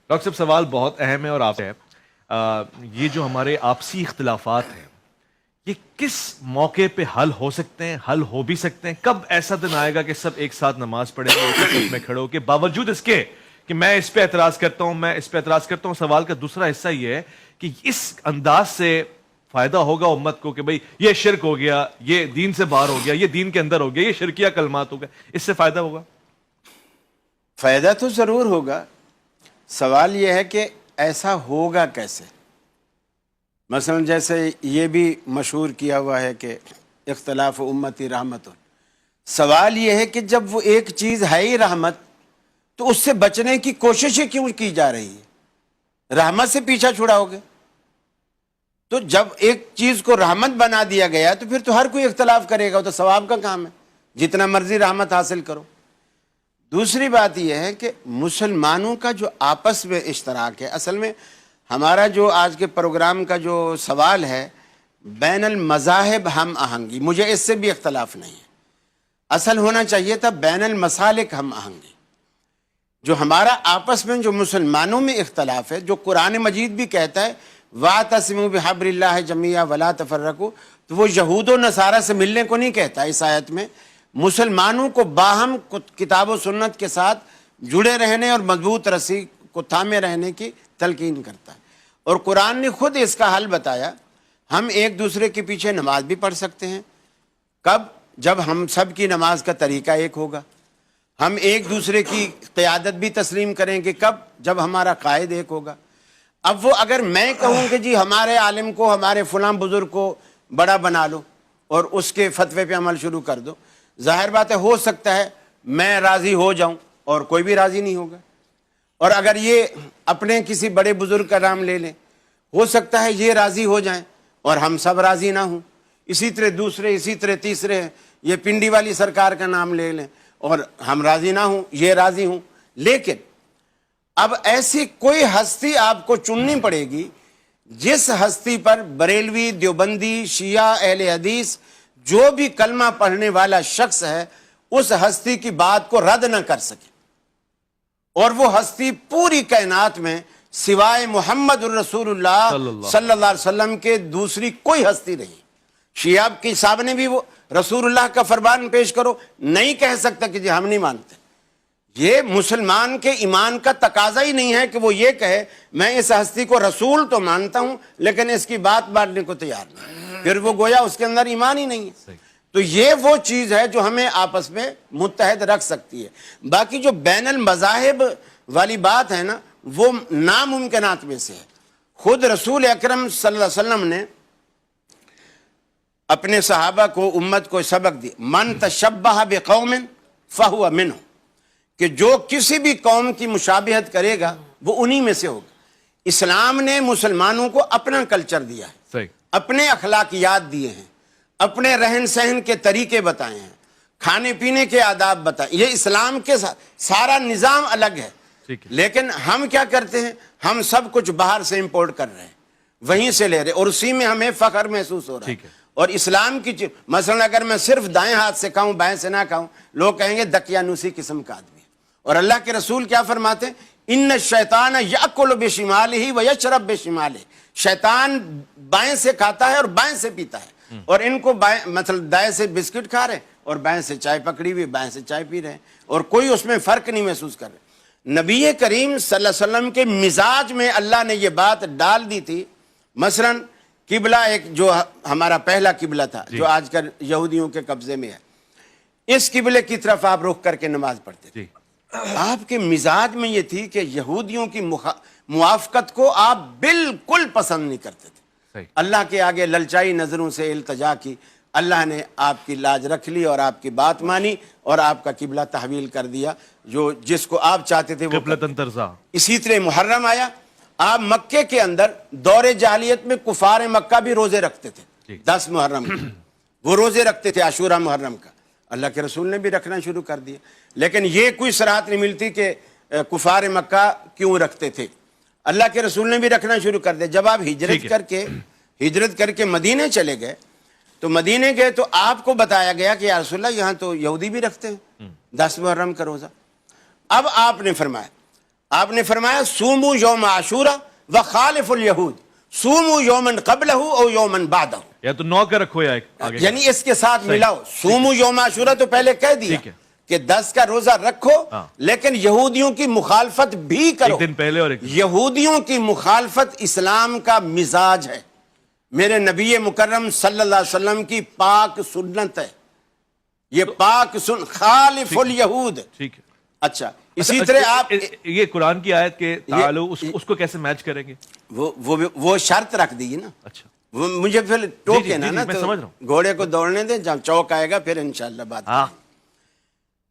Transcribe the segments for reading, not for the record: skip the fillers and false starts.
Doctor صاحب سوال بہت اہم ہے اور آپ ہے یہ جو ہمارے آپسی اختلافات ہیں یہ کس موقع پہ حل ہو سکتے ہیں، حل ہو بھی سکتے ہیں؟ کب ایسا دن آئے گا کہ سب ایک ساتھ نماز پڑھیں گے، ایک صف میں کھڑے ہو کے باوجود اس کے کہ میں اس پہ اعتراض کرتا ہوں، میں اس پہ اعتراض کرتا ہوں؟ سوال کا دوسرا حصہ یہ ہے کہ اس انداز سے فائدہ ہوگا امت کو کہ بھئی یہ شرک ہو گیا، یہ دین سے باہر ہو گیا، یہ دین کے اندر ہو گیا، یہ شرکیہ کلمات ہو گئے، اس سے فائدہ ہوگا؟ فائدہ تو ضرور ہوگا. سوال یہ ہے کہ ایسا ہوگا کیسے. مثلا جیسے یہ بھی مشہور کیا ہوا ہے کہ اختلاف امتی رحمت. سوال یہ ہے کہ جب وہ ایک چیز ہے ہی رحمت تو اس سے بچنے کی کوششیں کیوں کی جا رہی ہے؟ رحمت سے پیچھا چھڑاؤ گے تو جب ایک چیز کو رحمت بنا دیا گیا تو پھر تو ہر کوئی اختلاف کرے گا، تو ثواب کا کام ہے، جتنا مرضی رحمت حاصل کرو. دوسری بات یہ ہے کہ مسلمانوں کا جو آپس میں اشتراک ہے، اصل میں ہمارا جو آج کے پروگرام کا جو سوال ہے بین المذاہب ہم آہنگی، مجھے اس سے بھی اختلاف نہیں ہے. اصل ہونا چاہیے تھا بین المسالک ہم آہنگی. جو ہمارا آپس میں جو مسلمانوں میں اختلاف ہے، جو قرآن مجید بھی کہتا ہے وَاعْتَصِمُوا بِحَبْلِ اللَّهِ جَمِيعًا وَلَا تَفَرَّقُوا، تو وہ یہود و نصارہ سے ملنے کو نہیں کہتا. اس آیت میں مسلمانوں کو باہم کتاب و سنت کے ساتھ جڑے رہنے اور مضبوط رسی کو تھامے رہنے کی تلقین کرتا ہے. اور قرآن نے خود اس کا حل بتایا. ہم ایک دوسرے کے پیچھے نماز بھی پڑھ سکتے ہیں. کب؟ جب ہم سب کی نماز کا طریقہ ایک ہوگا. ہم ایک دوسرے کی قیادت بھی تسلیم کریں گے. کب؟ جب ہمارا قائد ایک ہوگا. اب وہ اگر میں کہوں کہ جی ہمارے عالم کو، ہمارے فلاں بزرگ کو بڑا بنا لو اور اس کے فتوے پہ عمل شروع کر دو، ظاہر بات ہے ہو سکتا ہے میں راضی ہو جاؤں اور کوئی بھی راضی نہیں ہوگا. اور اگر یہ اپنے کسی بڑے بزرگ کا نام لے لیں، ہو سکتا ہے یہ راضی ہو جائیں اور ہم سب راضی نہ ہوں. اسی طرح دوسرے، اسی طرح تیسرے، یہ پنڈی والی سرکار کا نام لے لیں اور ہم راضی نہ ہوں، یہ راضی ہوں. لیکن اب ایسی کوئی ہستی آپ کو چننی پڑے گی جس ہستی پر بریلوی، دیوبندی، شیعہ، اہل حدیث جو بھی کلمہ پڑھنے والا شخص ہے اس ہستی کی بات کو رد نہ کر سکے. اور وہ ہستی پوری کائنات میں سوائے محمد الرسول اللہ صلی اللہ علیہ وسلم کے دوسری کوئی ہستی نہیں. شیعہ کی صاحب نے بھی وہ رسول اللہ کا فرمان پیش کرو، نہیں کہہ سکتا کہ جی ہم نہیں مانتے. یہ مسلمان کے ایمان کا تقاضا ہی نہیں ہے کہ وہ یہ کہے میں اس ہستی کو رسول تو مانتا ہوں لیکن اس کی بات ماننے کو تیار نہیں. پھر وہ گویا اس کے اندر ایمان ہی نہیں ہے. تو یہ وہ چیز ہے جو ہمیں آپس میں متحد رکھ سکتی ہے. باقی جو بین المذاہب والی بات ہے نا، وہ ناممکنات میں سے ہے. خود رسول اکرم صلی اللہ علیہ وسلم نے اپنے صحابہ کو، امت کو سبق دی، من تشبہ بقوم فہو منہ، کہ جو کسی بھی قوم کی مشابہت کرے گا وہ انہی میں سے ہوگا. اسلام نے مسلمانوں کو اپنا کلچر دیا ہے، اپنے اخلاقیات دیے ہیں، اپنے رہن سہن کے طریقے بتائے ہیں، کھانے پینے کے آداب بتائے. یہ اسلام کے سارا نظام الگ ہے. لیکن ہم کیا کرتے ہیں؟ ہم سب کچھ باہر سے امپورٹ کر رہے ہیں، وہیں سے لے رہے اور اسی میں ہمیں فخر محسوس ہو رہا ہے. اور اسلام کی مثلا اگر میں صرف دائیں ہاتھ سے کھاؤں، بائیں سے نہ کھاؤں، لوگ کہیں گے دقیانوسی قسم کا آدمی. اور اللہ کے رسول کیا فرماتے ہیں؟ ان الشیطان یاکل بشمالہ ویشرب بشمالہ، شیطان بائیں سے کھاتا ہے اور بائیں سے پیتا ہے. اور ان کو مثلا دائیں سے بسکٹ کھا رہے اور بائیں سے چائے پکڑی ہوئی، بائیں سے چائے پی رہے ہیں اور کوئی اس میں فرق نہیں محسوس کر رہے. نبی کریم صلی اللہ علیہ وسلم کے مزاج میں اللہ نے یہ بات ڈال دی تھی. مثلا قبلہ ایک جو ہمارا پہلا قبلہ تھا جو آج کل یہودیوں کے قبضے میں ہے، اس قبلے کی طرف آپ رخ کر کے نماز پڑھتے تھے. آپ کے مزاج میں یہ تھی کہ یہودیوں کی موافقت کو آپ بالکل پسند نہیں کرتے تھے. اللہ کے آگے للچائی نظروں سے التجا کی، اللہ نے آپ کی لاج رکھ لی اور آپ کی بات مانی اور آپ کا قبلہ تحویل کر دیا، جو جس کو آپ چاہتے تھے وہ. اسی طرح محرم آیا. آپ مکے کے اندر دور جاہلیت میں کفار مکہ بھی روزے رکھتے تھے. 10 محرم وہ روزے رکھتے تھے، عاشورہ محرم کا. اللہ کے رسول نے بھی رکھنا شروع کر دیا. لیکن یہ کوئی صراحت نہیں ملتی کہ کفار مکہ کیوں رکھتے تھے. اللہ کے رسول نے بھی رکھنا شروع کر دیا. جب آپ ہجرت کر کے مدینے چلے گئے تو مدینے گئے تو آپ کو بتایا گیا کہ یا رسول اللہ یہاں تو یہودی بھی رکھتے ہیں 10 محرم کا روزہ. اب آپ نے فرمایا آپ نے فرمایا سومو یوم عاشورہ وخالف الیہود، سومو یومن قبلہ او یومن بعدہ، یا تو 9 کا رکھو یا آگے یعنی اس کے ساتھ ملاؤ. سومو یوم عاشورہ تو پہلے کہہ دیا ٹھیک ہے کہ 10 کا روزہ رکھو، لیکن یہودیوں کی مخالفت بھی کرو. ایک دن پہلے اور ایک دن. یہودیوں کی مخالفت اسلام کا مزاج ہے، میرے نبی مکرم صلی اللہ علیہ وسلم کی پاک سنت ہے. یہ پاک خالف الیہود. ٹھیک ہے. اچھا اسی طرح آپ یہ قرآن کی آیت کے تعالو اس کو کیسے میچ کریں گے؟ وہ شرط رکھ دی نا. اچھا وہ مجھے پھر ٹوکے نا میں سمجھ رہا ہوں. گھوڑے کو دوڑنے دیں، جب چوک آئے گا پھر انشاءاللہ بات.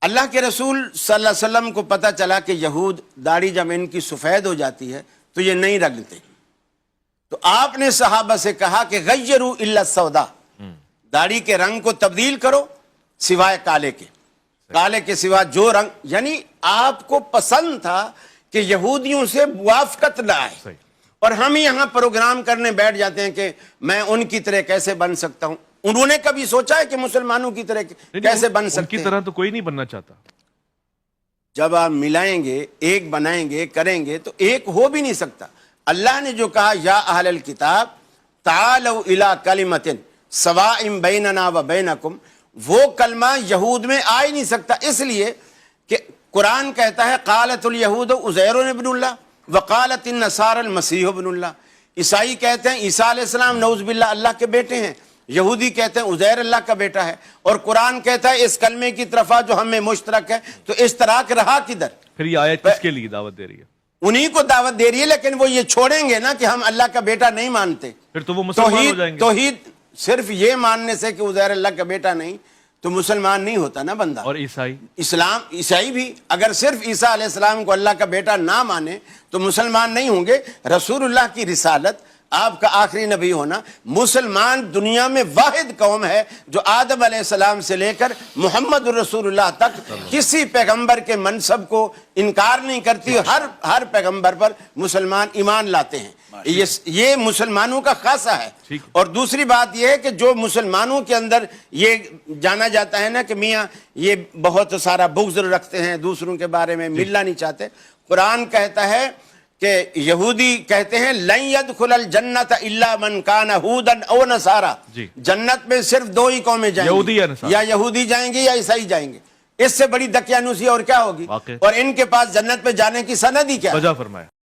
اللہ کے رسول صلی اللہ علیہ وسلم کو پتا چلا کہ یہود داڑھی جب ان کی سفید ہو جاتی ہے تو یہ نہیں رگڑتے، تو آپ نے صحابہ سے کہا کہ غیروا الا السودا، داڑھی کے رنگ کو تبدیل کرو سوائے کالے کے، کالے کے سوا جو رنگ. یعنی آپ کو پسند تھا کہ یہودیوں سے موافقت نہ آئے، اور ہم یہاں پروگرام کرنے بیٹھ جاتے ہیں کہ میں ان کی طرح کیسے بن سکتا ہوں. انہوں نے کبھی سوچا ہے کہ مسلمانوں کی طرح کیسے بن سکتے ہیں؟ ان کی طرح تو کوئی نہیں بننا چاہتا. جب آپ ملائیں گے، ایک بنائیں گے، کریں گے تو ایک ہو بھی نہیں سکتا. اللہ نے جو کہا یا اہل الکتاب تعالوا الی کلمۃ سواء بیننا و بینکم، وہ کلمہ یہود میں آ ہی نہیں سکتا، اس لیے کہ قرآن کہتا ہے قالت الیہود عزیر ابن اللہ وقالت النصارى المسیح ابن اللہ. عیسائی کہتے ہیں عیسیٰ علیہ السلام نعوذ باللہ اللہ کے بیٹے ہیں، یہودی کہتے ہیں عزیر اللہ کا بیٹا ہے، اور قرآن کہتا ہے اس کلمے کی طرف جو ہمیں مشترک ہے. تو اشتراک رہا کدھر؟ پھر یہ آیت کس کے لیے دعوت دے رہی ہے؟ انہی کو دعوت دے رہی ہے، لیکن وہ یہ چھوڑیں گے نا کہ ہم اللہ کا بیٹا نہیں مانتے. پھر تو وہ مسلمان ہو جائیں گے. توحید صرف یہ ماننے سے کہ عزیر اللہ کا بیٹا نہیں تو مسلمان نہیں ہوتا نا بندہ. اور عیسائی عیسائی بھی اگر صرف عیسیٰ علیہ السلام کو اللہ کا بیٹا نہ مانے تو مسلمان نہیں ہوں گے. رسول اللہ کی رسالت، آپ کا آخری نبی ہونا، مسلمان دنیا میں واحد قوم ہے جو آدم علیہ السلام سے لے کر محمد الرسول اللہ تک کسی پیغمبر کے منصب کو انکار نہیں کرتی. ہر پیغمبر پر مسلمان ایمان لاتے ہیں. یہ مسلمانوں کا خاصہ ہے. اور دوسری بات یہ ہے کہ جو مسلمانوں کے اندر یہ جانا جاتا ہے نا کہ میاں یہ بہت سارا بغض رکھتے ہیں، دوسروں کے بارے میں ملنا نہیں چاہتے. قرآن کہتا ہے کہ یہودی کہتے ہیں لن يدخل الجنت الا من كان هودا او نصارى، جنت میں صرف 2 ہی قومیں جائیں گی، یا یہودی جائیں گے یا عیسائی جائیں گے. اس سے بڑی دقیانوسی اور کیا ہوگی؟ اور ان کے پاس جنت میں جانے کی سند ہی کیا ہے؟ وجہ فرمایا.